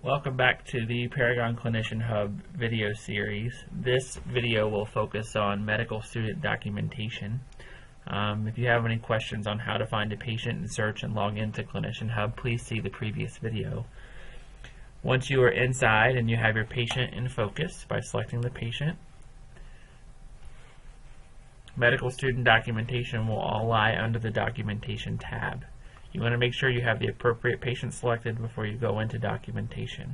Welcome back to the Paragon Clinician Hub video series. This video will focus on medical student documentation. If you have any questions on how to find a patient and search and log into Clinician Hub, please see the previous video. Once you are inside and you have your patient in focus by selecting the patient, medical student documentation will all lie under the documentation tab. You want to make sure you have the appropriate patient selected before you go into documentation.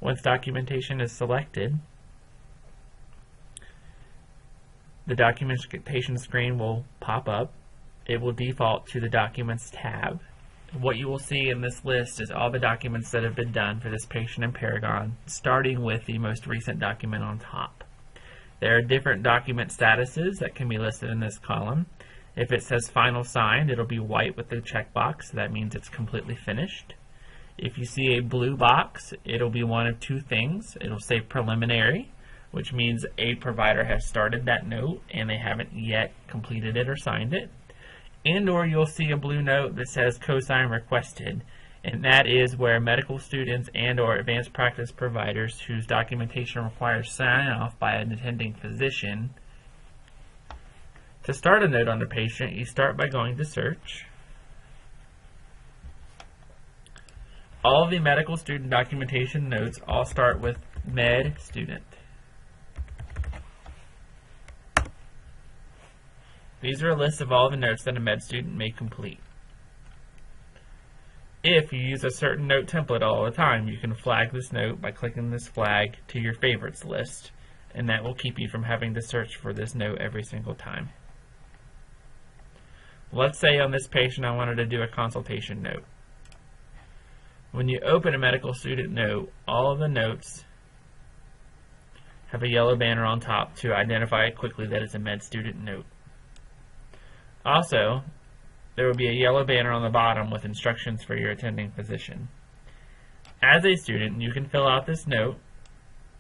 Once documentation is selected, the documentation screen will pop up. It will default to the Documents tab. What you will see in this list is all the documents that have been done for this patient in Paragon, starting with the most recent document on top. There are different document statuses that can be listed in this column. If it says final signed, it'll be white with the checkbox, so that means it's completely finished. If you see a blue box, it'll be one of two things. It'll say preliminary, which means a provider has started that note and they haven't yet completed it or signed it. And or you'll see a blue note that says cosign requested, and that is where medical students and or advanced practice providers whose documentation requires sign off by an attending physician. To start a note on the patient, you start by going to search. All of the medical student documentation notes all start with med student. These are a list of all the notes that a med student may complete. If you use a certain note template all the time, you can flag this note by clicking this flag to your favorites list, and that will keep you from having to search for this note every single time. Let's say on this patient I wanted to do a consultation note. When you open a medical student note, all of the notes have a yellow banner on top to identify quickly that it's a med student note. Also, there will be a yellow banner on the bottom with instructions for your attending physician. As a student, you can fill out this note,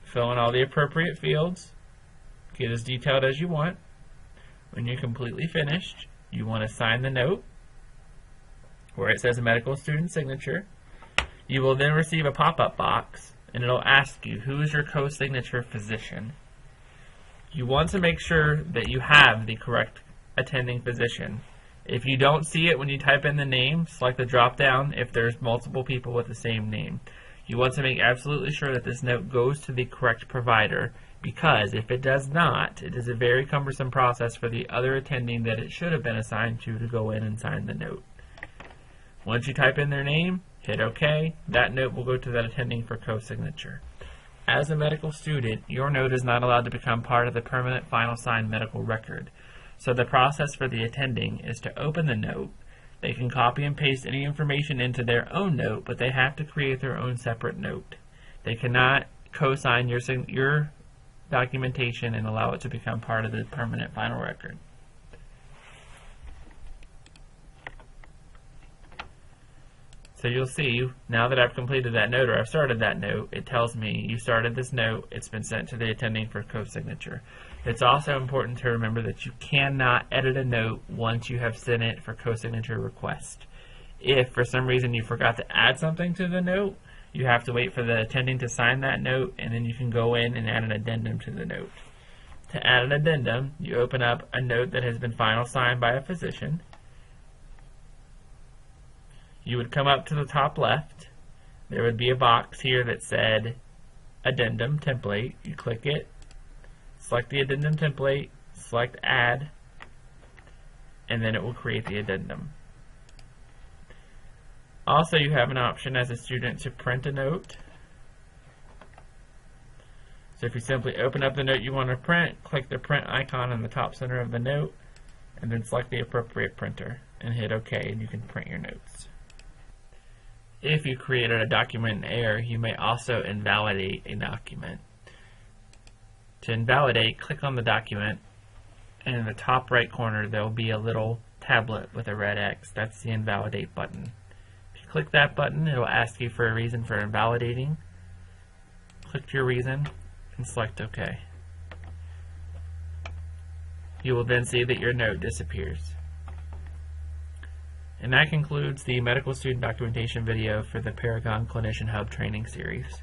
fill in all the appropriate fields, get as detailed as you want. When you're completely finished, you want to sign the note where it says a medical student signature. You will then receive a pop-up box and it'll ask you, who is your co-signature physician? You want to make sure that you have the correct attending physician. If you don't see it when you type in the name, select the drop down if there's multiple people with the same name. You want to make absolutely sure that this note goes to the correct provider, because if it does not, it is a very cumbersome process for the other attending that it should have been assigned to go in and sign the note. Once you type in their name, hit OK. That note will go to that attending for co-signature. As a medical student, your note is not allowed to become part of the permanent final signed medical record. So the process for the attending is to open the note. They can copy and paste any information into their own note, but they have to create their own separate note. They cannot co-sign your documentation and allow it to become part of the permanent final record. So you'll see, now that I've completed that note or I've started that note, it tells me you started this note, it's been sent to the attending for co-signature. It's also important to remember that you cannot edit a note once you have sent it for co-signature request. If for some reason you forgot to add something to the note, you have to wait for the attending to sign that note, and then you can go in and add an addendum to the note. To add an addendum, you open up a note that has been final signed by a physician. You would come up to the top left. There would be a box here that said Addendum Template. You click it, select the addendum template, select Add, and then it will create the addendum. Also, you have an option as a student to print a note. So if you simply open up the note you want to print, click the print icon in the top center of the note, and then select the appropriate printer and hit OK, and you can print your notes. If you created a document in error, you may also invalidate a document. To invalidate, click on the document, and in the top right corner there will be a little tablet with a red X. That's the invalidate button. If you click that button, it will ask you for a reason for invalidating. Click your reason and select OK. You will then see that your note disappears. And that concludes the medical student documentation video for the Paragon Clinician Hub training series.